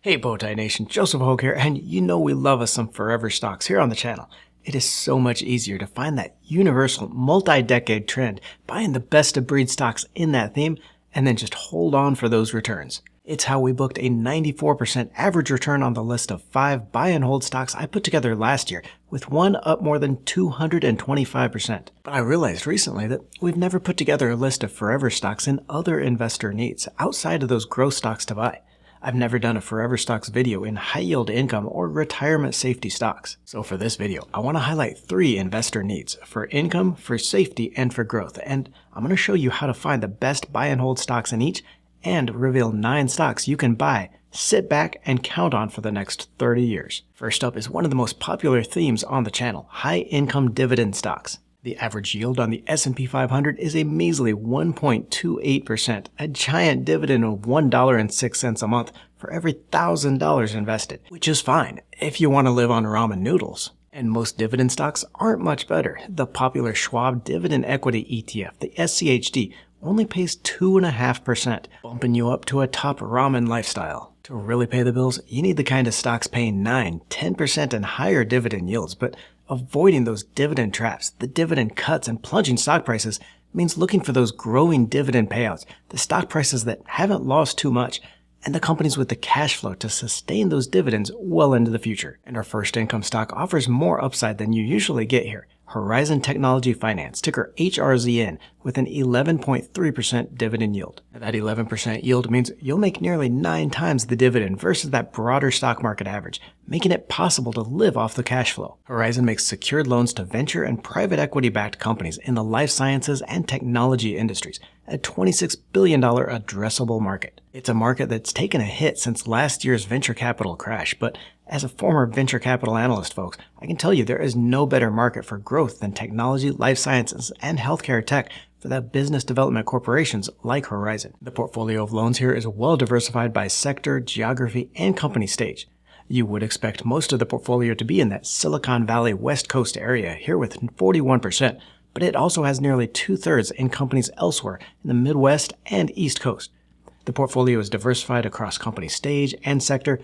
Hey Bowtie Nation, Joseph Hogue here, and you know we love us some forever stocks here on the channel. It is so much easier to find that universal multi-decade trend, buying the best of breed stocks in that theme, and then just hold on for those returns. It's how we booked a 94% average return on the list of 5 buy and hold stocks I put together last year, with one up more than 225%. But I realized recently that we've never put together a list of forever stocks in other investor needs outside of those growth stocks to buy. I've never done a forever stocks video in high yield income or retirement safety stocks. So for this video, I want to highlight 3 investor needs for income, for safety, and for growth. And I'm going to show you how to find the best buy and hold stocks in each and reveal 9 stocks you can buy, sit back, and count on for the next 30 years. First up is one of the most popular themes on the channel, high income dividend stocks. The average yield on the S&P 500 is a measly 1.28%, a giant dividend of $1.06 a month for every $1,000 invested, which is fine if you want to live on ramen noodles. And most dividend stocks aren't much better. The popular Schwab Dividend Equity ETF, the SCHD, only pays 2.5%, bumping you up to a top ramen lifestyle. To really pay the bills, you need the kind of stocks paying 9, 10% and higher dividend yields, but avoiding those dividend traps, the dividend cuts, and plunging stock prices means looking for those growing dividend payouts, the stock prices that haven't lost too much, and the companies with the cash flow to sustain those dividends well into the future. And our first income stock offers more upside than you usually get here. Horizon Technology Finance, ticker HRZN, with an 11.3% dividend yield. Now, that 11% yield means you'll make nearly 9 times the dividend versus that broader stock market average, making it possible to live off the cash flow. Horizon makes secured loans to venture and private equity-backed companies in the life sciences and technology industries, a $26 billion addressable market. It's a market that's taken a hit since last year's venture capital crash, but as a former venture capital analyst, folks, I can tell you there is no better market for growth than technology, life sciences, and healthcare tech for the business development corporations like Horizon. The portfolio of loans here is well diversified by sector, geography, and company stage. You would expect most of the portfolio to be in that Silicon Valley West Coast area here with 41%, but it also has nearly 2/3 in companies elsewhere in the Midwest and East Coast. The portfolio is diversified across company stage and sector.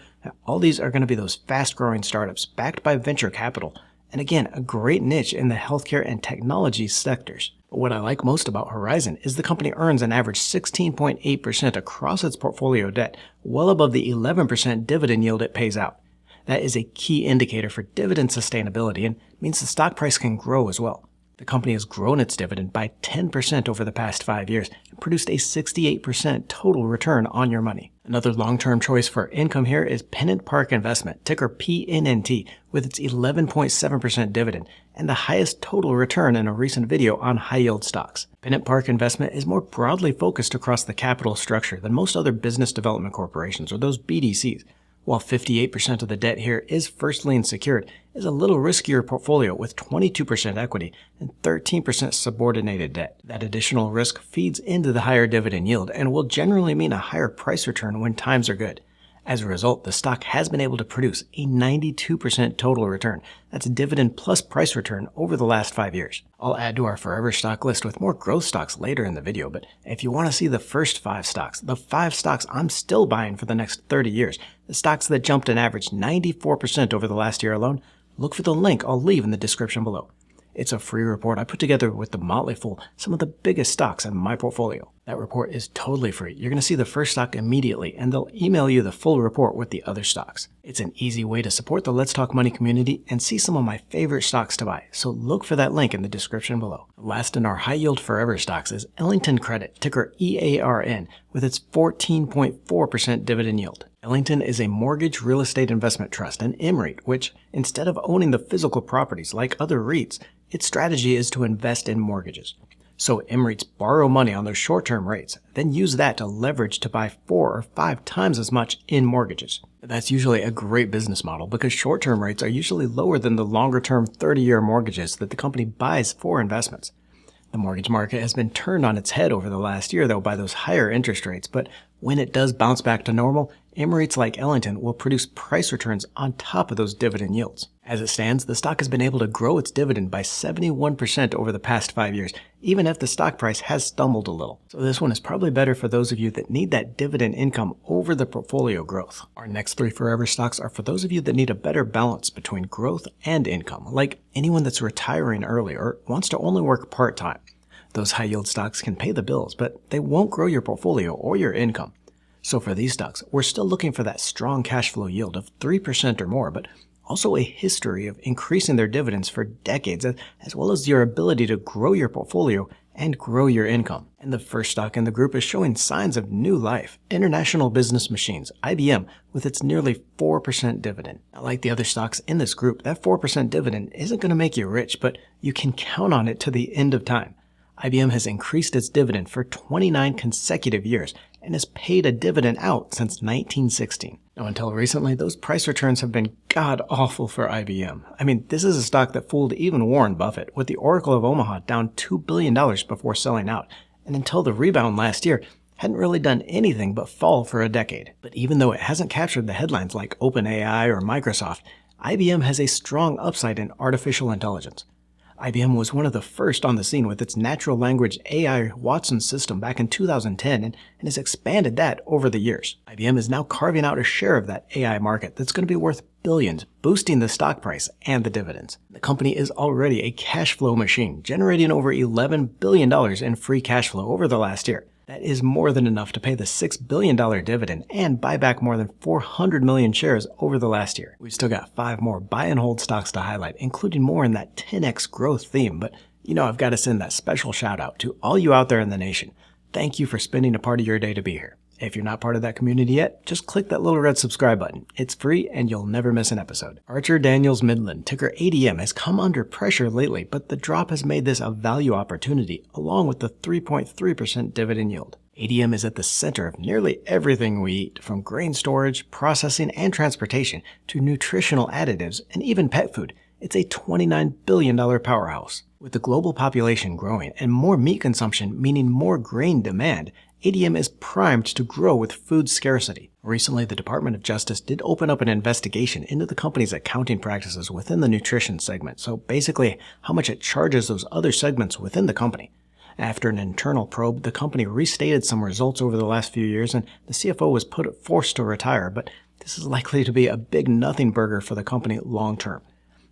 All these are going to be those fast-growing startups backed by venture capital, and again, a great niche in the healthcare and technology sectors. But what I like most about Horizon is the company earns an average 16.8% across its portfolio debt, well above the 11% dividend yield it pays out. That is a key indicator for dividend sustainability and means the stock price can grow as well. The company has grown its dividend by 10% over the past 5 years and produced a 68% total return on your money. Another long-term choice for income here is Pennant Park Investment, ticker PNNT, with its 11.7% dividend and the highest total return in a recent video on high-yield stocks. Pennant Park Investment is more broadly focused across the capital structure than most other business development corporations or those BDCs. While 58% of the debt here is first lien secured, it is a little riskier portfolio with 22% equity and 13% subordinated debt. That additional risk feeds into the higher dividend yield and will generally mean a higher price return when times are good. As a result, the stock has been able to produce a 92% total return. That's a dividend plus price return over the last 5 years. I'll add to our forever stock list with more growth stocks later in the video, but if you want to see the first 5 stocks, the 5 stocks I'm still buying for the next 30 years, the stocks that jumped an average 94% over the last year alone, look for the link I'll leave in the description below. It's a free report I put together with the Motley Fool, some of the biggest stocks in my portfolio. That report is totally free. You're going to see the first stock immediately, and they'll email you the full report with the other stocks. It's an easy way to support the Let's Talk Money community and see some of my favorite stocks to buy, so look for that link in the description below. Last in our high yield forever stocks is Ellington Credit, ticker EARN, with its 14.4% dividend yield. Ellington is a mortgage real estate investment trust, an MREIT, which, instead of owning the physical properties like other REITs, its strategy is to invest in mortgages. So MREITs borrow money on those short-term rates, then use that to leverage to buy 4 or 5 times as much in mortgages. That's usually a great business model because short-term rates are usually lower than the longer-term 30-year mortgages that the company buys for investments. The mortgage market has been turned on its head over the last year, though, by those higher interest rates, but when it does bounce back to normal, MREITs like Ellington will produce price returns on top of those dividend yields. As it stands, the stock has been able to grow its dividend by 71% over the past 5 years, even if the stock price has stumbled a little. So this one is probably better for those of you that need that dividend income over the portfolio growth. Our next 3 forever stocks are for those of you that need a better balance between growth and income, like anyone that's retiring early or wants to only work part-time. Those high-yield stocks can pay the bills, but they won't grow your portfolio or your income. So for these stocks, we're still looking for that strong cash flow yield of 3% or more, but also a history of increasing their dividends for decades, as well as your ability to grow your portfolio and grow your income. And the first stock in the group is showing signs of new life. International Business Machines, IBM, with its nearly 4% dividend. Now, like the other stocks in this group, that 4% dividend isn't going to make you rich, but you can count on it to the end of time. IBM has increased its dividend for 29 consecutive years and has paid a dividend out since 1916. Now, until recently, those price returns have been god-awful for IBM. I mean, this is a stock that fooled even Warren Buffett, with the Oracle of Omaha down $2 billion before selling out, and until the rebound last year, hadn't really done anything but fall for a decade. But even though it hasn't captured the headlines like OpenAI or Microsoft, IBM has a strong upside in artificial intelligence. IBM was one of the first on the scene with its natural language AI Watson system back in 2010 and has expanded that over the years. IBM is now carving out a share of that AI market that's going to be worth billions, boosting the stock price and the dividends. The company is already a cash flow machine, generating over $11 billion in free cash flow over the last year. That is more than enough to pay the $6 billion dividend and buy back more than 400 million shares over the last year. We've still got 5 more buy and hold stocks to highlight, including more in that 10x growth theme, but I've got to send that special shout out to all you out there in the nation. Thank you for spending a part of your day to be here. If you're not part of that community yet, just click that little red subscribe button. It's free and you'll never miss an episode. Archer Daniels Midland, ticker ADM, has come under pressure lately, but the drop has made this a value opportunity along with the 3.3% dividend yield. ADM is at the center of nearly everything we eat, from grain storage, processing, and transportation to nutritional additives and even pet food. It's a $29 billion powerhouse. With the global population growing and more meat consumption meaning more grain demand, ADM is primed to grow with food scarcity. Recently, the Department of Justice did open up an investigation into the company's accounting practices within the nutrition segment, so basically how much it charges those other segments within the company. After an internal probe, the company restated some results over the last few years, and the CFO was forced to retire, but this is likely to be a big nothing burger for the company long term.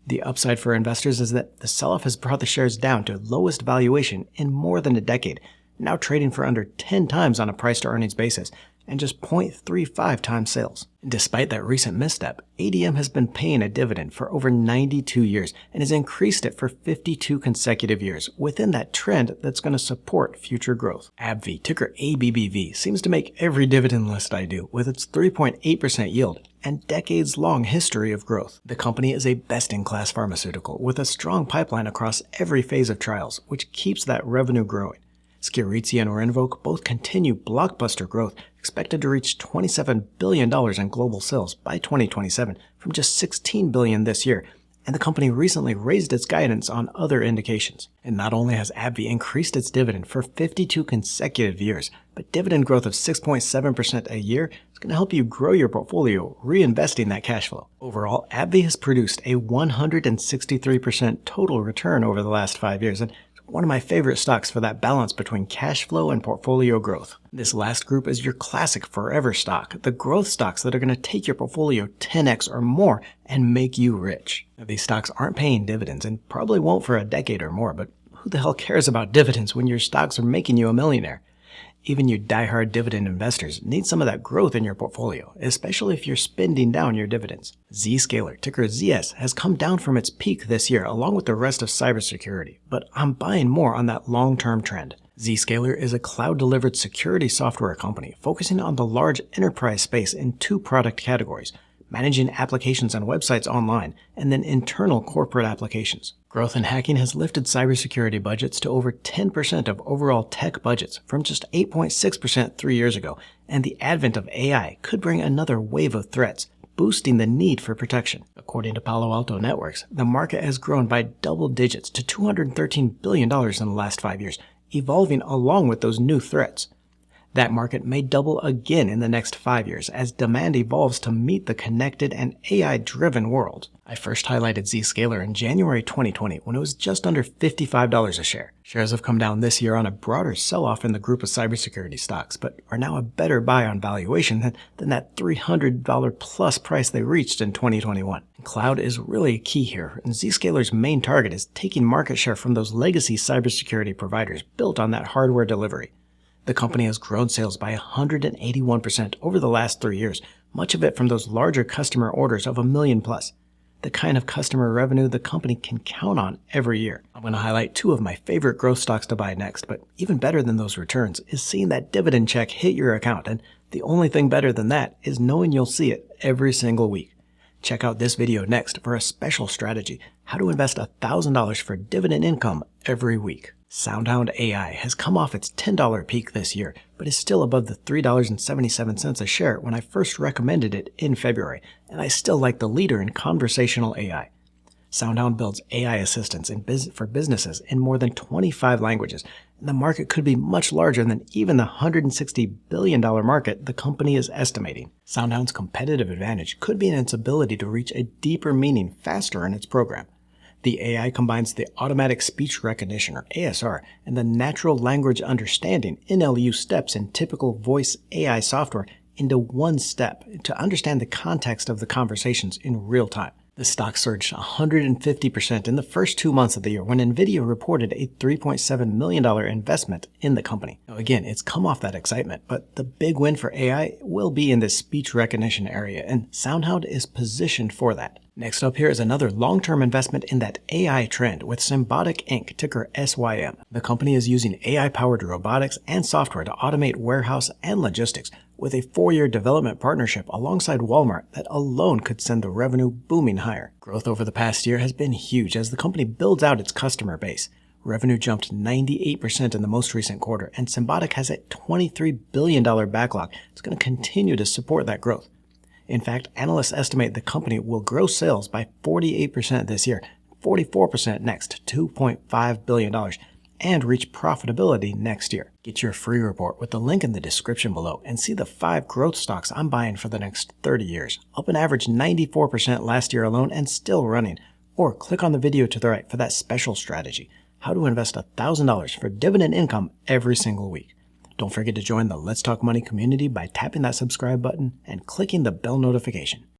The upside for investors is that the sell-off has brought the shares down to lowest valuation in more than a decade, now trading for under 10 times on a price-to-earnings basis and just 0.35 times sales. Despite that recent misstep, ADM has been paying a dividend for over 92 years and has increased it for 52 consecutive years within that trend that's going to support future growth. AbbVie, ticker ABBV, seems to make every dividend list I do with its 3.8% yield and decades-long history of growth. The company is a best-in-class pharmaceutical with a strong pipeline across every phase of trials, which keeps that revenue growing. Skyrizi and Rinvoq both continue blockbuster growth, expected to reach $27 billion in global sales by 2027 from just $16 billion this year, and the company recently raised its guidance on other indications. And not only has AbbVie increased its dividend for 52 consecutive years, but dividend growth of 6.7% a year is going to help you grow your portfolio, reinvesting that cash flow. Overall, AbbVie has produced a 163% total return over the last 5 years, and one of my favorite stocks for that balance between cash flow and portfolio growth. This last group is your classic forever stock, the growth stocks that are going to take your portfolio 10x or more and make you rich. Now, these stocks aren't paying dividends and probably won't for a decade or more, but who the hell cares about dividends when your stocks are making you a millionaire? Even you die-hard dividend investors need some of that growth in your portfolio, especially if you're spending down your dividends. Zscaler, ticker ZS, has come down from its peak this year along with the rest of cybersecurity, but I'm buying more on that long-term trend. Zscaler is a cloud-delivered security software company focusing on the large enterprise space in 2 product categories: managing applications and websites online, and then internal corporate applications. Growth in hacking has lifted cybersecurity budgets to over 10% of overall tech budgets from just 8.6% 3 years ago, and the advent of AI could bring another wave of threats, boosting the need for protection. According to Palo Alto Networks, the market has grown by double digits to $213 billion in the last 5 years, evolving along with those new threats. That market may double again in the next 5 years as demand evolves to meet the connected and AI-driven world. I first highlighted Zscaler in January 2020 when it was just under $55 a share. Shares have come down this year on a broader sell-off in the group of cybersecurity stocks, but are now a better buy on valuation than that $300 plus price they reached in 2021. Cloud is really key here, and Zscaler's main target is taking market share from those legacy cybersecurity providers built on that hardware delivery. The company has grown sales by 181% over the last 3 years, much of it from those larger customer orders of $1 million plus. The kind of customer revenue the company can count on every year. I'm going to highlight 2 of my favorite growth stocks to buy next, but even better than those returns is seeing that dividend check hit your account, and the only thing better than that is knowing you'll see it every single week. Check out this video next for a special strategy, how to invest $1,000 for dividend income every week. SoundHound AI has come off its $10 peak this year, but is still above the $3.77 a share when I first recommended it in February, and I still like the leader in conversational AI. SoundHound builds AI assistants for businesses in more than 25 languages, and the market could be much larger than even the $160 billion market the company is estimating. SoundHound's competitive advantage could be in its ability to reach a deeper meaning faster in its program. The AI combines the automatic speech recognition, or ASR, and the natural language understanding NLU steps in typical voice AI software into one step to understand the context of the conversations in real time. The stock surged 150% in the first 2 months of the year when NVIDIA reported a $3.7 million investment in the company. Now again, it's come off that excitement, but the big win for AI will be in the speech recognition area, and SoundHound is positioned for that. Next up here is another long-term investment in that AI trend with Symbotic Inc., ticker SYM. The company is using AI-powered robotics and software to automate warehouse and logistics with a 4-year development partnership alongside Walmart that alone could send the revenue booming higher. Growth over the past year has been huge as the company builds out its customer base. Revenue jumped 98% in the most recent quarter, and Symbotic has a $23 billion backlog. It's going to continue to support that growth. In fact, analysts estimate the company will grow sales by 48% this year, 44% next, $2.5 billion, and reach profitability next year. Get your free report with the link in the description below and see the 5 growth stocks I'm buying for the next 30 years, up an average 94% last year alone and still running. Or click on the video to the right for that special strategy, how to invest $1,000 for dividend income every single week. Don't forget to join the Let's Talk Money community by tapping that subscribe button and clicking the bell notification.